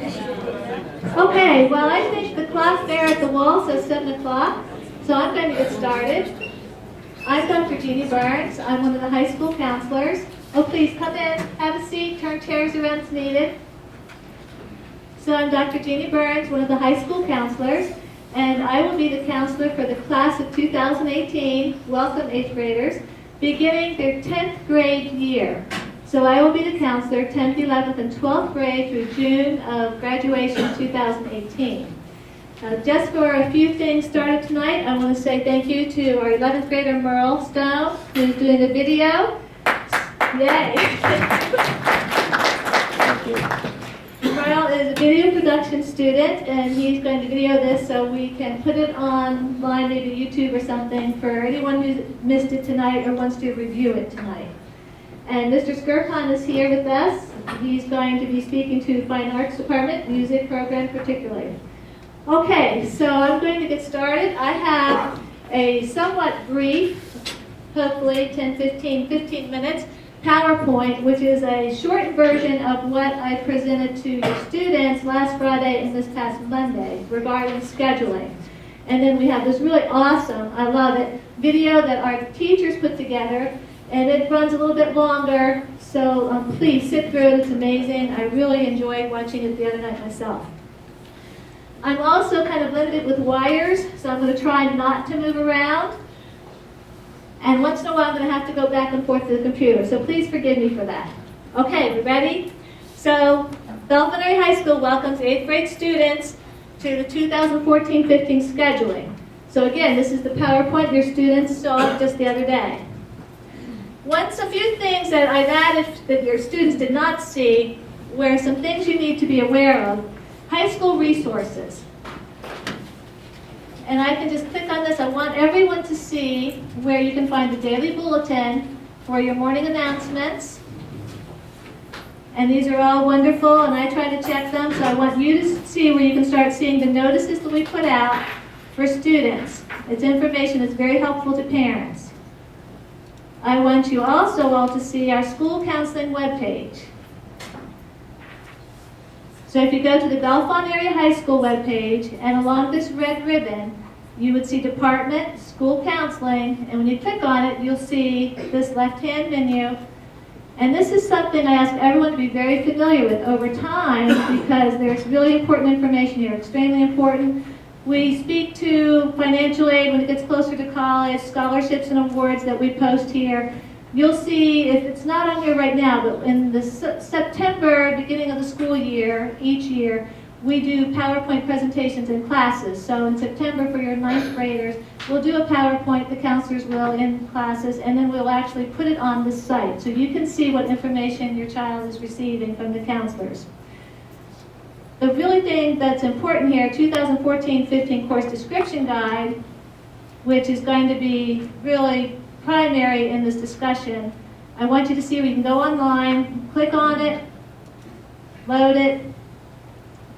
Okay, well, I think the clock there at the wall says 7 o'clock, so I'm going to get started. I'm Dr. Jeanie Burns. I'm one of the high school counselors. Oh, please come in, have a seat, turn chairs around as needed. So I'm Dr. Jeanie Burns, one of the high school counselors, and I will be the counselor for the class of 2018, welcome 8th graders, beginning their 10th grade year. So I will be the counselor 10th, 11th, and 12th grade through June of graduation 2018. Just for a few things started tonight, I want to say thank you to our 11th grader Merle Stone, who's doing the video. Yay! Thank you. Merle is a video production student, and he's going to video this so we can put it online, maybe YouTube or something, for anyone who missed it tonight or wants to review it tonight. And Mr. Skirpon is here with us. He's going to be speaking to the Fine Arts Department, music program particularly. Okay, so I'm going to get started. I have a somewhat brief, hopefully 15 minutes, PowerPoint, which is a short version of what I presented to your students last Friday and this past Monday regarding scheduling. And then we have this really awesome, I love it, video that our teachers put together. And it runs a little bit longer, so please sit through it. It's amazing. I really enjoyed watching it the other night myself. I'm also kind of limited with wires, so I'm going to try not to move around. And once in a while, I'm going to have to go back and forth to the computer, so please forgive me for that. Okay, we ready? So Bellefonte High School welcomes 8th grade students to the 2014-15 scheduling. So again, this is the PowerPoint your students saw just the other day. A few things that I've added that your students did not see were some things you need to be aware of. High school resources. And I can just click on this. I want everyone to see where you can find the daily bulletin for your morning announcements. And these are all wonderful, and I try to check them, so I want you to see where you can start seeing the notices that we put out for students. It's information that's very helpful to parents. I want you also all to see our school counseling webpage. So if you go to the Bellefonte Area High School webpage, and along this red ribbon, you would see Department, School Counseling, and when you click on it, you'll see this left-hand menu. And this is something I ask everyone to be very familiar with over time because there's really important information here, extremely important. We speak to financial aid when it gets closer to college, scholarships and awards that we post here. You'll see, if it's not on here right now, but in the September, beginning of the school year, each year, we do PowerPoint presentations in classes. So in September for your 9th graders, we'll do a PowerPoint, the counselors will, in classes, and then we'll actually put it on the site so you can see what information your child is receiving from the counselors. The really thing that's important here, 2014-15 course description guide, which is going to be really primary in this discussion. I want you to see where you can go online, click on it, load it,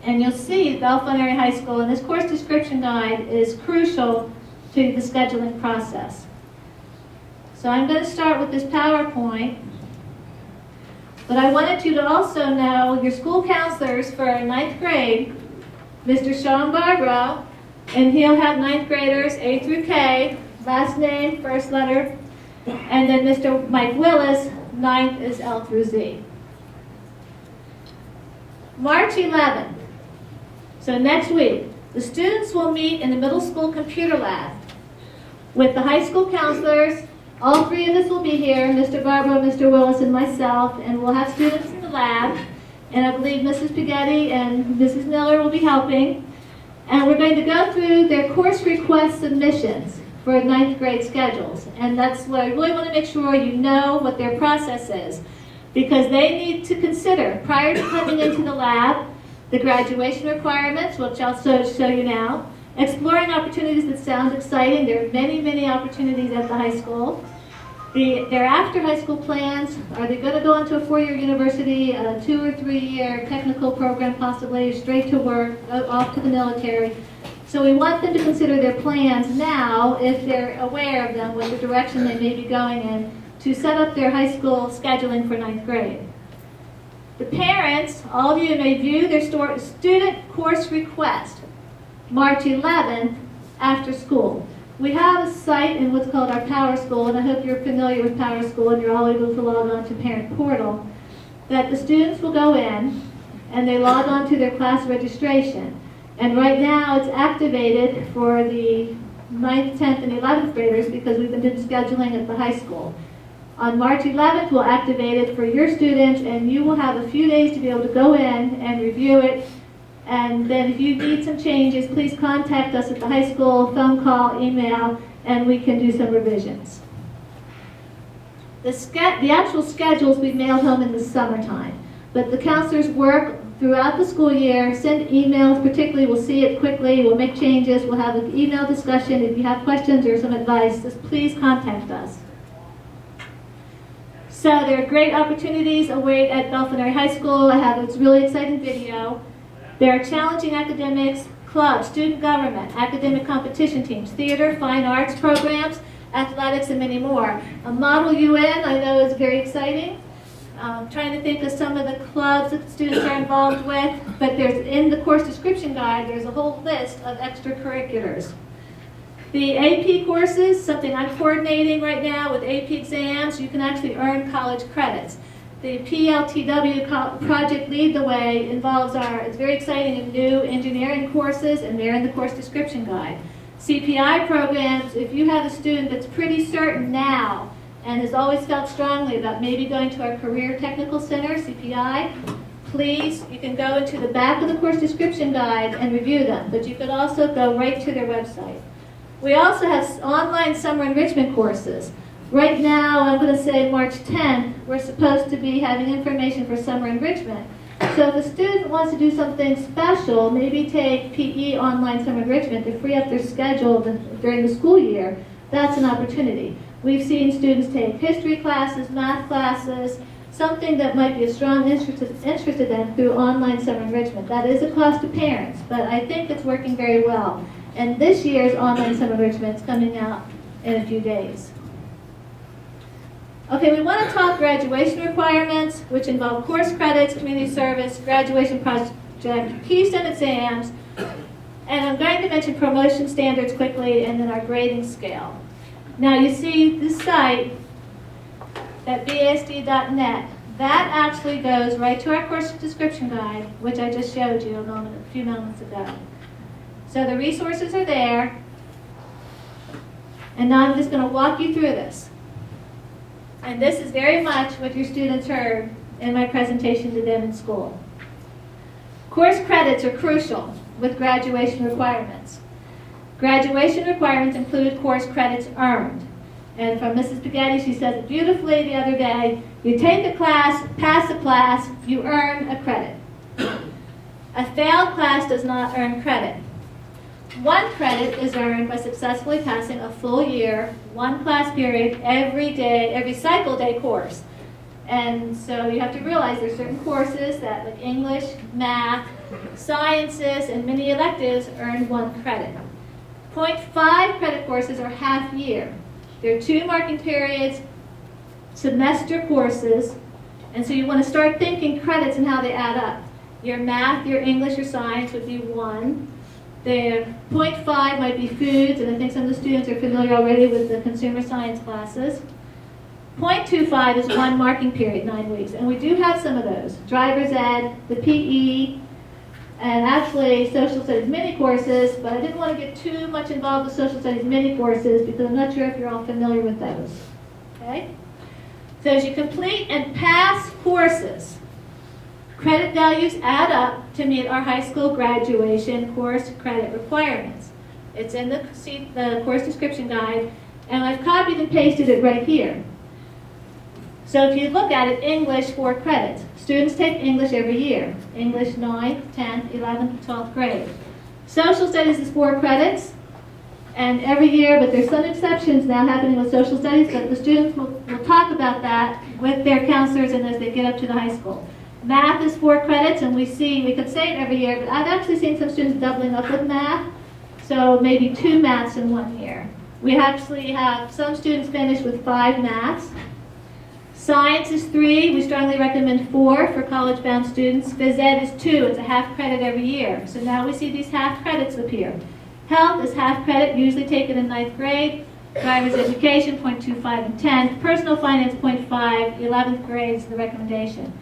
and you'll see Bellefonte Area High School, and this course description guide is crucial to the scheduling process. So I'm going to start with this PowerPoint. But I wanted you to also know your school counselors for 9th grade, Mr. Sean Barbaro, and he'll have 9th graders A through K, last name, first letter, and then Mr. Mike Willis, 9th is L through Z. March 11th, so next week, the students will meet in the middle school computer lab with the high school counselors. All 3 of us will be here, Mr. Barbaro, Mr. Willis, and myself, and we'll have students in the lab. And I believe Mrs. Paghetti and Mrs. Miller will be helping. And we're going to go through their course request submissions for 9th grade schedules. And that's what I really want to make sure you know what their process is. Because they need to consider, prior to coming into the lab, the graduation requirements, which I'll show you now, exploring opportunities that sound exciting. There are many, many opportunities at the high school. Their after high school plans, are they going to go into a 4-year university, a 2 or 3 year technical program possibly, straight to work, off to the military. So we want them to consider their plans now, if they're aware of them, what the direction they may be going in, to set up their high school scheduling for 9th grade. The parents, all of you may view their student course request March 11th after school. We have a site in what's called our Power School, and I hope you're familiar with Power School and you're all able to log on to Parent Portal, that the students will go in and they log on to their class registration. And right now it's activated for the 9th, 10th, and 11th graders because we've been doing scheduling at the high school. On March 11th, we'll activate it for your students, and you will have a few days to be able to go in and review it. And then if you need some changes, please contact us at the high school, phone call, email, and we can do some revisions. The actual schedules we mailed home in the summertime, but the counselors work throughout the school year, send emails, particularly we'll see it quickly, we'll make changes, we'll have an email discussion. If you have questions or some advice, just please contact us. So there are great opportunities await at Bellefonte High School. I have this really exciting video. There are challenging academics, clubs, student government, academic competition teams, theater, fine arts programs, athletics, and many more. A Model UN I know is very exciting. Trying to think of some of the clubs that the students are involved with, but there's in the course description guide, there's a whole list of extracurriculars. The AP courses, something I'm coordinating right now with AP exams, you can actually earn college credits. The PLTW Project Lead the Way involves it's very exciting and new engineering courses, and they're in the course description guide. CPI programs, if you have a student that's pretty certain now and has always felt strongly about maybe going to our Career Technical Center, CPI, please, you can go into the back of the course description guide and review them, but you could also go right to their website. We also have online summer enrichment courses. Right now, I'm going to say March 10th, we're supposed to be having information for summer enrichment. So if a student wants to do something special, maybe take PE online summer enrichment to free up their schedule during the school year, that's an opportunity. We've seen students take history classes, math classes, something that might be a strong interest in them through online summer enrichment. That is a cost to parents, but I think it's working very well. And this year's online summer enrichment is coming out in a few days. Okay, we want to talk graduation requirements, which involve course credits, community service, graduation project, Keystone exams, and I'm going to mention promotion standards quickly, and then our grading scale. Now you see this site, that BASD.net, that actually goes right to our course description guide, which I just showed you a few moments ago. So the resources are there, and now I'm just going to walk you through this. And this is very much what your students heard in my presentation to them in school. Course credits are crucial with graduation requirements. Graduation requirements include course credits earned. And from Mrs. Spaghetti, she said it beautifully the other day, you take a class, pass a class, you earn a credit. A failed class does not earn credit. One credit is earned by successfully passing a full year, one class period, every cycle day course. And so you have to realize there's certain courses that, like English, math, sciences, and many electives earn 1 credit. 0.5 credit courses are half year. There are 2 marking periods, semester courses, and so you want to start thinking credits and how they add up. Your math, your English, your science would be 1. The 0.5 might be foods, and I think some of the students are familiar already with the consumer science classes. 0.25 is 1 marking period, 9 weeks, and we do have some of those. Driver's ed, the PE, and actually social studies mini courses, but I didn't want to get too much involved with social studies mini courses because I'm not sure if you're all familiar with those. Okay? So as you complete and pass courses, credit values add up to meet our high school graduation course credit requirements. It's in the course description guide, and I've copied and pasted it right here. So if you look at it, English 4 credits. Students take English every year. English 9th, 10th, 11th, 12th grade. Social studies is 4 credits, and every year, but there's some exceptions now happening with social studies, but the students will talk about that with their counselors and as they get up to the high school. Math is 4 credits, and we could say it every year, but I've actually seen some students doubling up with math, so maybe 2 maths in 1 year. We actually have some students finish with 5 maths. Science is 3. We strongly recommend 4 for college-bound students. Phys ed is 2. It's a half credit every year. So now we see these half credits appear. Health is half credit, usually taken in 9th grade. Driver's education, 0.25 and 10. Personal finance, 0.5. 11th grade is the recommendation.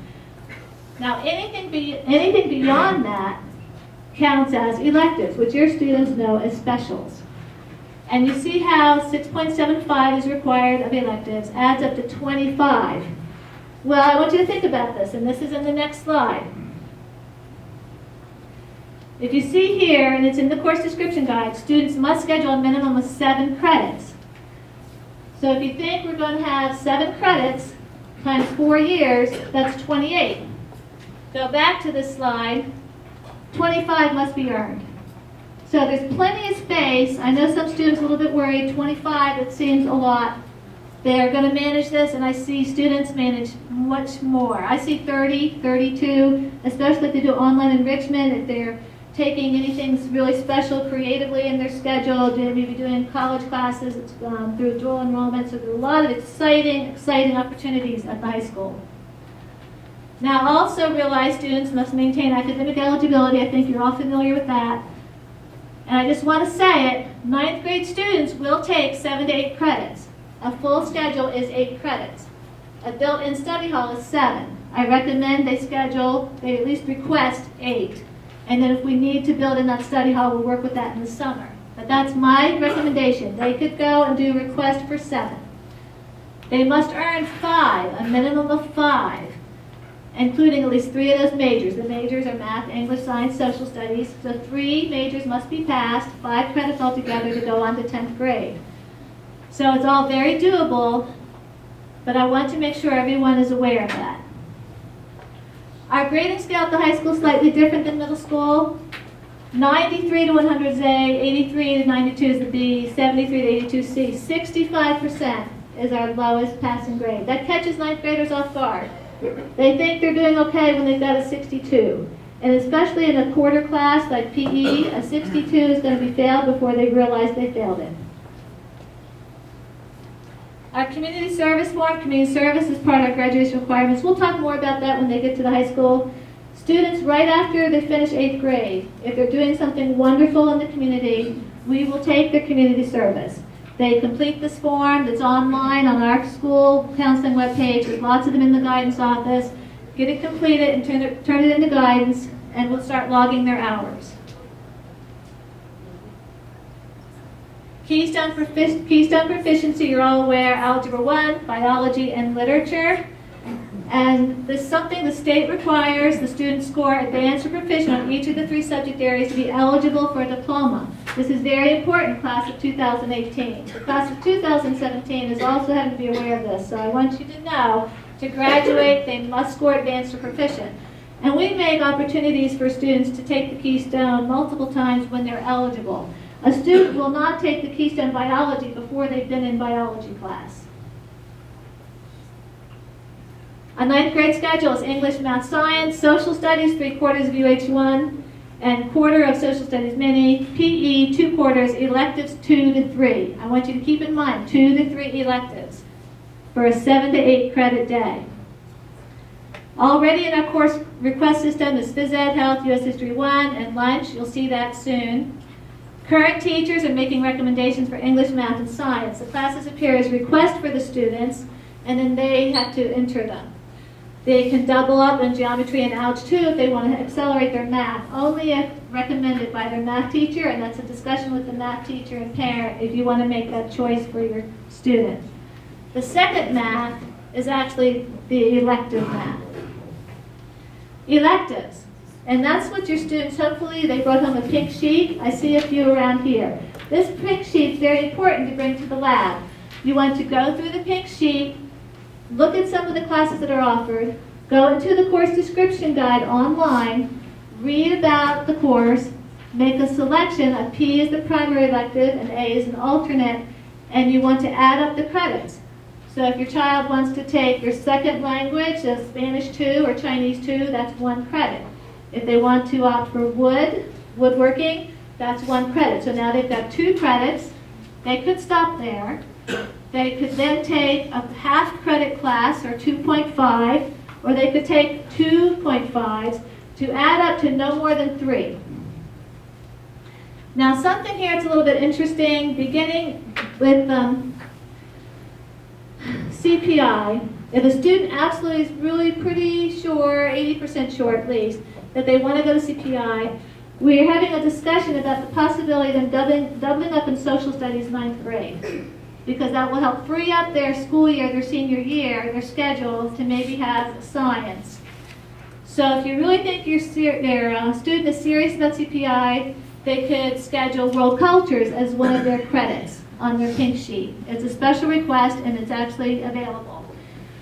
Now anything beyond that counts as electives, which your students know as specials. And you see how 6.75 is required of electives, adds up to 25. Well, I want you to think about this, and this is in the next slide. If you see here, and it's in the course description guide, students must schedule a minimum of 7 credits. So if you think we're going to have 7 credits times 4 years, that's 28. Go back to this slide. 25 must be earned. So there's plenty of space. I know some students are a little bit worried. 25, it seems a lot. They are going to manage this, and I see students manage much more. I see 30, 32, especially if they do online enrichment, if they're taking anything really special creatively in their schedule, maybe doing college classes through dual enrollment. So there's a lot of exciting opportunities at the high school. Now also realize students must maintain academic eligibility. I think you're all familiar with that. And I just want to say it, 9th grade students will take 7 to 8 credits. A full schedule is 8 credits. A built-in study hall is 7. I recommend they at least request 8. And then if we need to build in that study hall, we'll work with that in the summer. But that's my recommendation. They could go and do a request for 7. They must earn 5, a minimum of 5, including at least 3 of those majors. The majors are math, English, science, social studies. So 3 majors must be passed, 5 credits altogether to go on to 10th grade. So it's all very doable, but I want to make sure everyone is aware of that. Our grading scale at the high school is slightly different than middle school. 93 to 100 is A, 83 to 92 is the B, 73 to 82 C. 65% is our lowest passing grade. That catches 9th graders off guard. They think they're doing okay when they've got a 62. And especially in a quarter class like PE, a 62 is going to be failed before they realize they failed it. Our community service form, community service is part of our graduation requirements. We'll talk more about that when they get to the high school. Students, right after they finish 8th grade, if they're doing something wonderful in the community, we will take their community service. They complete this form that's online on our school counseling webpage. There's lots of them in the guidance office. Get it completed and turn it into guidance, and we'll start logging their hours. Keystone Proficiency, you're all aware, Algebra 1, Biology, and Literature. And this is something the state requires the students score advanced or proficient on each of the 3 subject areas to be eligible for a diploma. This is very important, class of 2018. The class of 2017 is also having to be aware of this. So I want you to know, to graduate, they must score advanced or proficient. And we make opportunities for students to take the Keystone multiple times when they're eligible. A student will not take the Keystone Biology before they've been in biology class. A 9th grade schedule is English, Math, Science, Social Studies, 3/4 of UH1, and quarter of Social Studies Mini, PE, 2 quarters, electives 2 to 3. I want you to keep in mind 2 to 3 electives for a 7 to 8 credit day. Already in our course request system is Phys Ed, Health, US History 1, and lunch. You'll see that soon. Current teachers are making recommendations for English, Math, and Science. The classes appear as requests for the students, and then they have to enter them. They can double up in geometry and Algebra 2 if they want to accelerate their math, only if recommended by their math teacher, and that's a discussion with the math teacher and parent if you want to make that choice for your student. The second math is actually the elective math. Electives. And that's what your students, hopefully, they brought home a pink sheet. I see a few around here. This pink sheet is very important to bring to the lab. You want to go through the pink sheet, look at some of the classes that are offered, go into the course description guide online, read about the course, make a selection. A P is the primary elective and A is an alternate, and you want to add up the credits. So if your child wants to take your second language, so Spanish 2 or Chinese 2, that's 1 credit. If they want to opt for woodworking, that's 1 credit. So now they've got 2 credits. They could stop there, They could then take a half credit class, or 2.5, or they could take 2.5s to add up to no more than 3. Now something here that's a little bit interesting, beginning with CPI. If a student absolutely is really pretty sure, 80% sure at least, that they want to go to CPI, we're having a discussion about the possibility of them doubling up in social studies 9th grade. Because that will help free up their school year, their senior year, their schedule to maybe have science. So if you really think your student is serious about CPI, they could schedule world cultures as one of their credits on their pink sheet. It's a special request and it's actually available.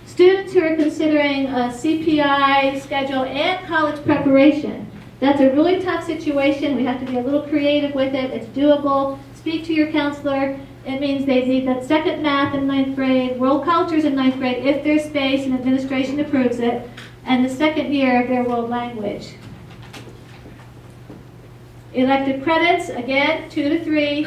Students who are considering a CPI schedule and college preparation, that's a really tough situation. We have to be a little creative with it. It's doable. Speak to your counselor. It means they need that second math in 9th grade, world cultures in 9th grade if there's space and administration approves it, and the second year of their world language. Elective credits, again, 2 to 3.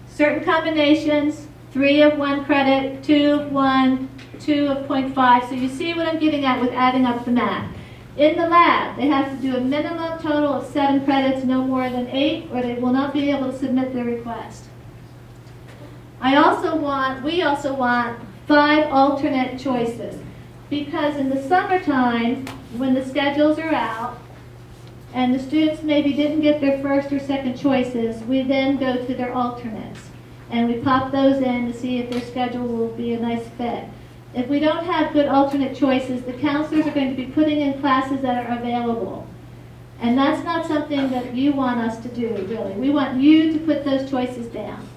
Certain combinations, 3 of 1 credit, 2 of 1, 2 of 0.5. So you see what I'm getting at with adding up the math. In the lab, they have to do a minimum total of 7 credits, no more than 8, or they will not be able to submit their request. We also want 5 alternate choices, because in the summertime, when the schedules are out, and the students maybe didn't get their first or second choices, we then go to their alternates, and we pop those in to see if their schedule will be a nice fit. If we don't have good alternate choices, the counselors are going to be putting in classes that are available. And that's not something that you want us to do, really. We want you to put those choices down.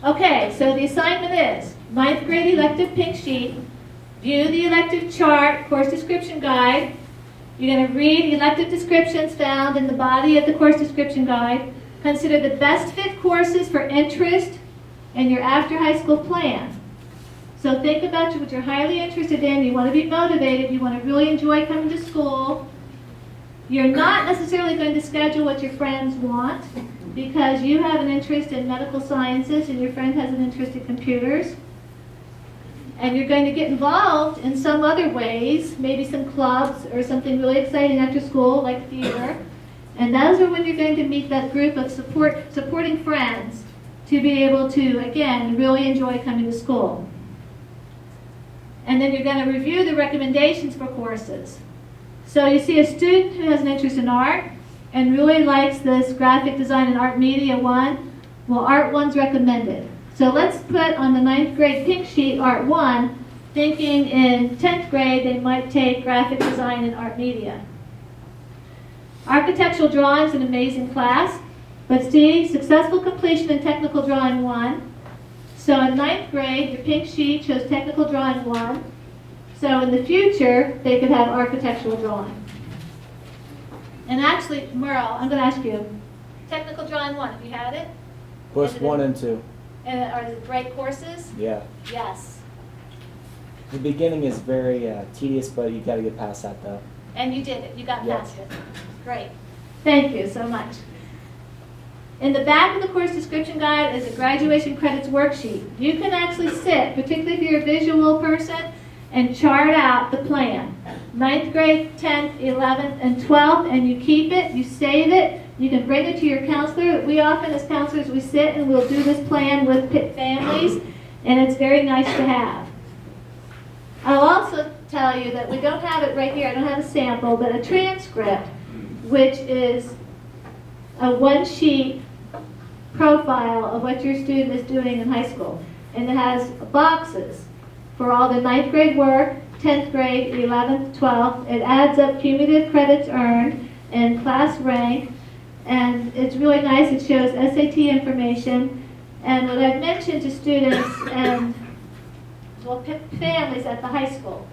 Okay, so the assignment is 9th grade elective pink sheet, view the elective chart, course description guide. You're going to read elective descriptions found in the body of the course description guide. Consider the best fit courses for interest and your after high school plan. So think about what you're highly interested in. You want to be motivated. You want to really enjoy coming to school. You're not necessarily going to schedule what your friends want, because you have an interest in medical sciences and your friend has an interest in computers. And you're going to get involved in some other ways, maybe some clubs or something really exciting after school, like theater. And those are when you're going to meet that group of supporting friends to be able to, again, really enjoy coming to school. And then you're going to review the recommendations for courses. So you see a student who has an interest in art and really likes this graphic design and art media one. Well, art one's recommended. So let's put on the 9th grade pink sheet art 1, thinking in 10th grade they might take graphic design and art media. Architectural drawing is an amazing class, but see, successful completion in technical drawing 1. So in 9th grade, your pink sheet shows technical drawing 1. So in the future, they could have architectural drawing. And actually, Merle, I'm going to ask you, technical drawing 1, have you had it? Course 1 and 2. And are they great courses? Yeah. Yes. The beginning is very tedious, but you got to get past that though. And you did it. You got Yes. past it. Great. Thank you so much. In the back of the course description guide is a graduation credits worksheet. You can actually sit, particularly if you're a visual person, and chart out the plan. 9th grade, 10th, 11th, and 12th, and you keep it, you save it, you can bring it to your counselor. We often, as counselors, we sit and we'll do this plan with families, and it's very nice to have. I'll also tell you that we don't have it right here, I don't have a sample, but a transcript, which is a one-sheet profile of what your student is doing in high school. And it has boxes for all the 9th grade work, 10th grade, 11th, 12th. It adds up cumulative credits earned and class rank. And it's really nice. It shows SAT information. And what I've mentioned to students and families at the high school,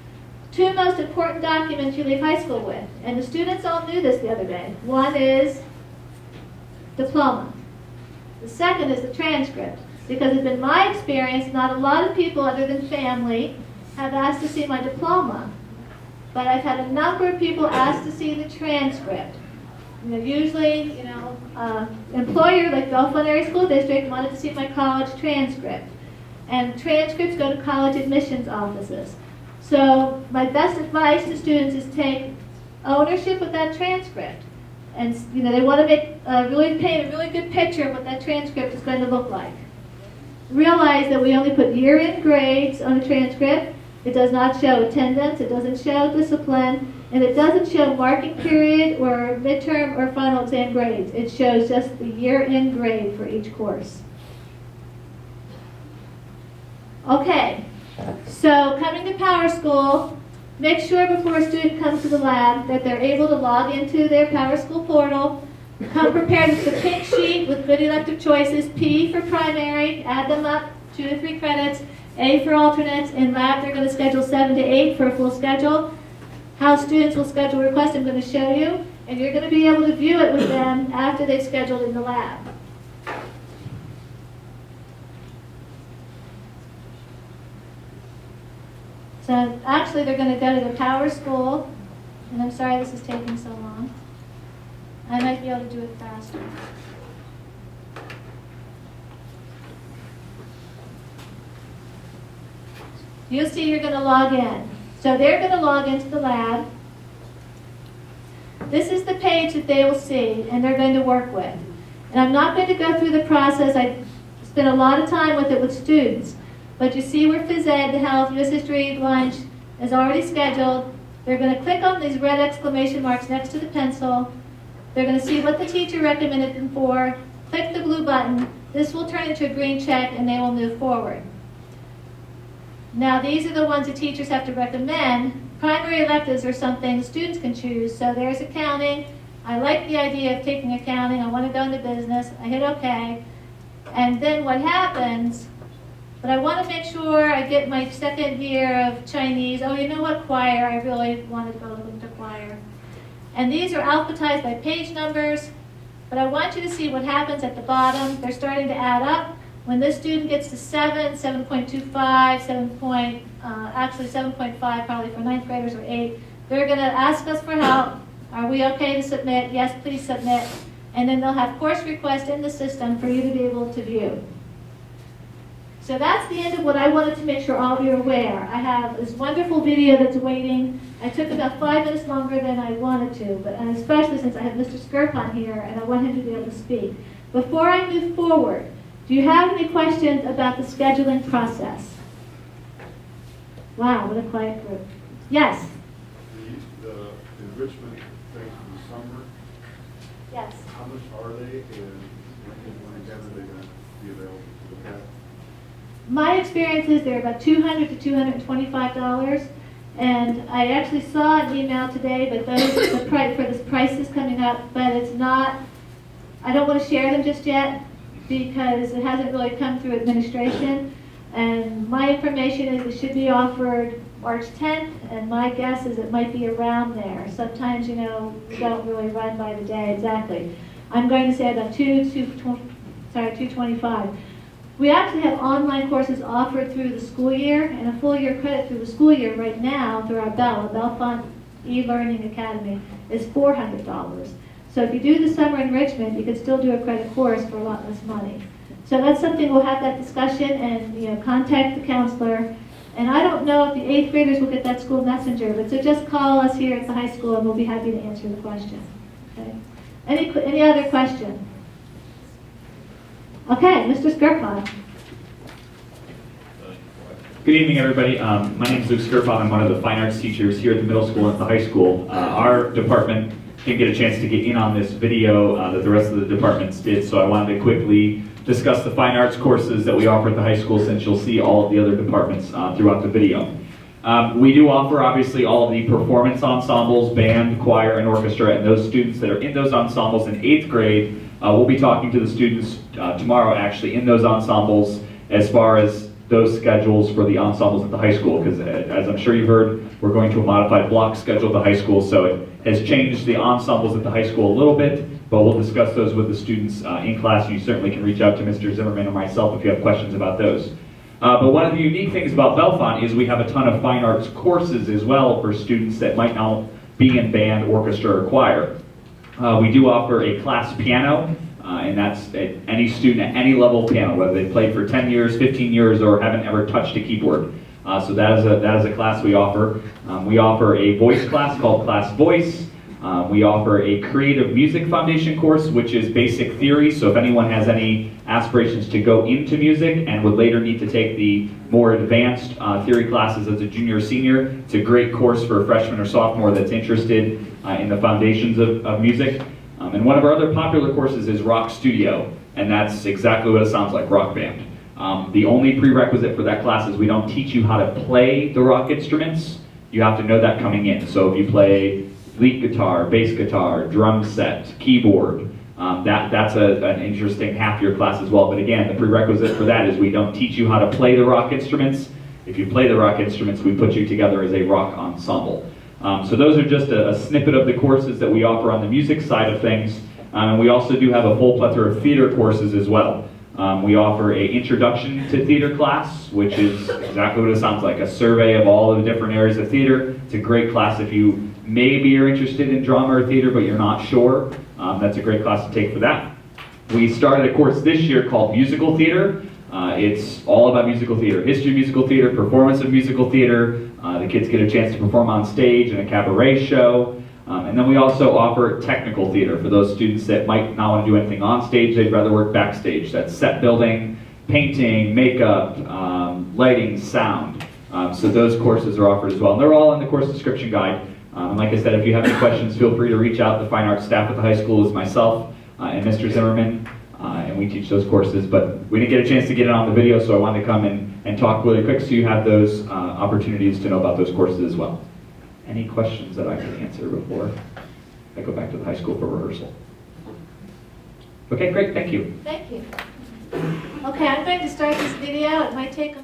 2 most important documents you leave high school with. And the students all knew this the other day. One is diploma. The second is the transcript. Because it's been my experience, not a lot of people other than family have asked to see my diploma. But I've had a number of people ask to see the transcript. Usually, employer like Bellefonte Area School District wanted to see my college transcript. And transcripts go to college admissions offices. So my best advice to students is take ownership of that transcript. And they want to paint a really good picture of what that transcript is going to look like. Realize that we only put year-end grades on a transcript. It does not show attendance, it doesn't show discipline, and it doesn't show marking period or midterm or final exam grades. It shows just the year-end grade for each course. Okay, so coming to Power School, make sure before a student comes to the lab that they're able to log into their Power School portal. Come prepared with the pink sheet with good elective choices. P for primary, add them up, 2 to 3 credits. A for alternates. In lab, they're going to schedule 7 to 8 for a full schedule. How students will schedule requests, I'm going to show you. And you're going to be able to view it with them after they've scheduled in the lab. So actually, they're going to go to the Power School. And I'm sorry this is taking so long. I might be able to do it faster. You'll see you're going to log in. So they're going to log into the lab. This is the page that they will see and they're going to work with. And I'm not going to go through the process. I spent a lot of time with it with students. But you see where phys ed, the health, US history, lunch is already scheduled. They're going to click on these red exclamation marks next to the pencil. They're going to see what the teacher recommended them for. Click the blue button. This will turn into a green check and they will move forward. Now these are the ones the teachers have to recommend. Primary electives are something students can choose. So there's accounting. I like the idea of taking accounting. I want to go into business. I hit OK. And then what happens, but I want to make sure I get my second year of Chinese. Oh, you know what, choir. I really wanted to go into choir. And these are alphabetized by page numbers. But I want you to see what happens at the bottom. They're starting to add up. When this student gets to 7, 7.25, actually 7.5 probably for 9th graders or 8, they're going to ask us for help. Are we okay to submit? Yes, please submit. And then they'll have course requests in the system for you to be able to view. So that's the end of what I wanted to make sure all of you are aware. I have this wonderful video that's waiting. I took about 5 minutes longer than I wanted to, but especially since I have Mr. Skirpon here and I want him to be able to speak. Before I move forward, do you have any questions about the scheduling process? Wow, what a quiet group. Yes? The enrichment things for the summer, Yes. how much are they and when again are they going to be available to look at? My experience is they're about $200 to $225. And I actually saw an email today, but the price for this price is coming up, but it's not, I don't want to share them just yet, because it hasn't really come through administration. And my information is it should be offered March 10th, and my guess is it might be around there. Sometimes, we don't really run by the day exactly. I'm going to say about $225. We actually have online courses offered through the school year, and a full year credit through the school year right now through our Bellefonte e-learning academy is $400. So if you do the summer enrichment, you could still do a credit course for a lot less money. So that's something we'll have that discussion and contact the counselor. And I don't know if the 8th graders will get that school messenger, but so just call us here at the high school and we'll be happy to answer the question. Okay. Any other question? Okay, Mr. Skirpon. Good evening, everybody. My name is Luke Skirpon. I'm one of the fine arts teachers here at the middle school and at the high school. Our department didn't get a chance to get in on this video that the rest of the departments did, so I wanted to quickly discuss the fine arts courses that we offer at the high school, since you'll see all of the other departments throughout the video. We do offer, obviously, all of the performance ensembles, band, choir, and orchestra, and those students that are in those ensembles in 8th grade, we'll be talking to the students tomorrow, actually, in those ensembles as far as those schedules for the ensembles at the high school, because as I'm sure you've heard, we're going to a modified block schedule at the high school, so it has changed the ensembles at the high school a little bit, but we'll discuss those with the students in class, and you certainly can reach out to Mr. Zimmerman or myself if you have questions about those. But one of the unique things about Bellefonte is we have a ton of fine arts courses as well for students that might not be in band, orchestra, or choir. We do offer a class piano, and that's any student at any level of piano, whether they played for 10 years, 15 years, or haven't ever touched a keyboard. So that is a class we offer. We offer a voice class called Class Voice. We offer a creative music foundation course, which is basic theory. So if anyone has any aspirations to go into music and would later need to take the more advanced theory classes as a junior or senior, it's a great course for a freshman or sophomore that's interested in the foundations of music. And one of our other popular courses is Rock Studio, and that's exactly what it sounds like, rock band. The only prerequisite for that class is we don't teach you how to play the rock instruments. You have to know that coming in. So if you play lead guitar, bass guitar, drum set, keyboard, that's an interesting half-year class as well. But again, the prerequisite for that is we don't teach you how to play the rock instruments. If you play the rock instruments, we put you together as a rock ensemble. So those are just a snippet of the courses that we offer on the music side of things. And we also do have a full plethora of theater courses as well. We offer an introduction to theater class, which is exactly what it sounds like, a survey of all of the different areas of theater. It's a great class if you maybe are interested in drama or theater, but you're not sure. That's a great class to take for that. We started a course this year called Musical Theater. It's all about musical theater, history of musical theater, performance of musical theater. The kids get a chance to perform on stage in a cabaret show. And then we also offer technical theater for those students that might not want to do anything on stage, they'd rather work backstage. That's set building, painting, makeup, lighting, sound. So those courses are offered as well. And they're all in the course description guide. And like I said, if you have any questions, feel free to reach out. The fine arts staff at the high school is myself and Mr. Zimmerman, and we teach those courses. But we didn't get a chance to get it on the video, so I wanted to come and talk really quick so you have those opportunities to know about those courses as well. Any questions that I can answer before I go back to the high school for rehearsal? Okay, great, thank you. Thank you. Okay, I'm going to start this video. It might take a